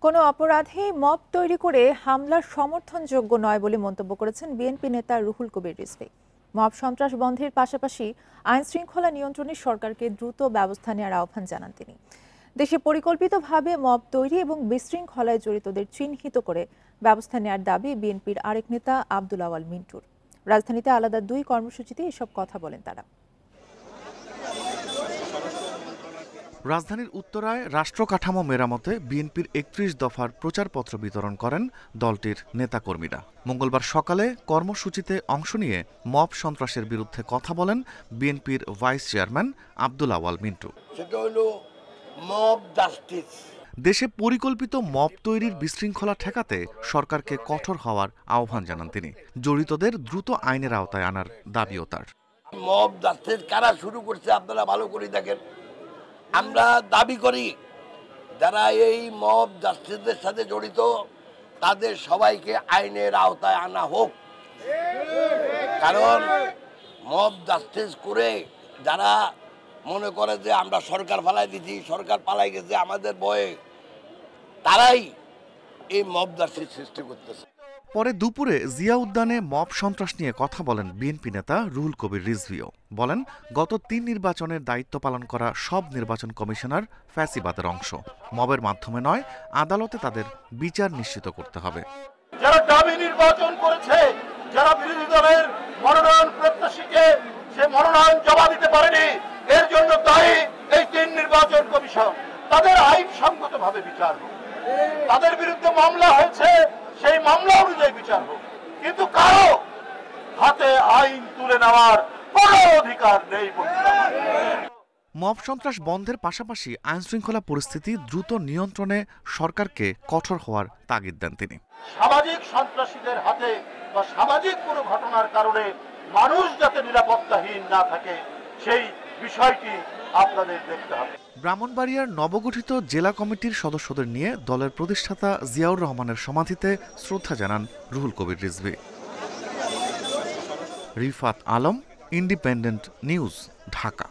কোনো অপরাধে মব তৈরি করে হামলার সমর্থনযোগ্য নয় বলে মন্তব্য করেছেন বিএনপি নেতা রুহুল কবির রিজভী। মব সন্ত্রাস বন্ধের পাশাপাশি আইন শৃঙ্খলা নিয়ন্ত্রণে সরকারকে দ্রুত ব্যবস্থা নেওয়ার আহ্বান জানান তিনি। দেশে পরিকল্পিতভাবে মব তৈরি এবং বিশৃঙ্খলায় জড়িতদের চিহ্নিত করে ব্যবস্থা নেওয়ার দাবি বিএনপির আরেক নেতা আব্দুল আওয়াল মিন্টুর। রাজধানীতে আলাদা দুই কর্মসূচিতে এসব কথা বলেন তারা। রাজধানীর উত্তরায় রাষ্ট্র কাঠামো মেরামতে বিএনপির ৩১ দফার প্রচারপত্র বিতরণ করেন দলটির নেতাকর্মীরা। মঙ্গলবার সকালে কর্মসূচিতে অংশ নিয়ে মব সন্ত্রাসের বিরুদ্ধে কথা বলেন বিএনপির ভাইস চেয়ারম্যান আব্দুল আওয়াল মিন্টু। দেশে পরিকল্পিত মব তৈরির বিশৃঙ্খলা ঠেকাতে সরকারকে কঠোর হওয়ার আহ্বান জানান তিনি। জড়িতদের দ্রুত আইনের আওতায় আনার দাবিও তার। মব জাস্টিস কারা শুরু করছে আপনারা ভালো করে দেখেন। আমরা দাবি করি যারা এই মব জাস্টিসের সাথে জড়িত তাদের সবাইকে আইনের আওতায় আনা হোক। কারণ মব জাস্টিস করে যারা মনে করে যে আমরা সরকার পালাই দিচ্ছি, সরকার পালাই গেছে আমাদের ভয়ে, তারাই এই মব জাস্টিস সৃষ্টি করতেছে। পরে দুপুরে জিয়া উদ্যানে মব সন্ত্রাস নিয়ে কথা বলেন বিএনপি নেতা রুহুল কবির রিজভীও। বলেন, গত ৩ নির্বাচনের দায়িত্ব পালন করা সব নির্বাচন কমিশনার ফ্যাসিবাদের অংশ। মবের মাধ্যমে নয়, আদালতে তাদের বিচার নিশ্চিত করতে হবে। যারা দাবি নির্বাচন করেছে, যারা বিরোধী দলের মনোনয়ন প্রত্যাশীকে সে মনোনয়ন জমা দিতে পারেনি, এর জন্য দায়ী এই ৩ নির্বাচন কমিশন। তাদের আইনসঙ্গতভাবে বিচার হোক। তাদের বিরুদ্ধে মামলা হয়েছে, সেই মামলা অনুযায়ী বিচার হোক। কিন্তু কারো হাতে আইন তুলে নেওয়ার কোনো অধিকার নেই। মব সন্ত্রাস বন্ধের পাশাপাশি আইন শৃঙ্খলা পরিস্থিতি দ্রুত নিয়ন্ত্রণে সরকারকে কঠোর হওয়ার তাগিদ দেন তিনি। সামাজিক সন্ত্রাসীদের হাতে বা সামাজিক কোনো ঘটনার কারণে মানুষ যাতে নিরাপত্তাহীন না থাকে সেই বিষয়টি আপনাদের দেখতে হবে। ব্রাহ্মণবাড়িয়ার নবগঠিত জেলা কমিটির সদস্যদের নিয়ে দলের প্রতিষ্ঠাতা জিয়াউর রহমানের সমাধিতে শ্রদ্ধা জানান রুহুল কবির রিজভী। Rifat Alam, Independent News, Dhaka.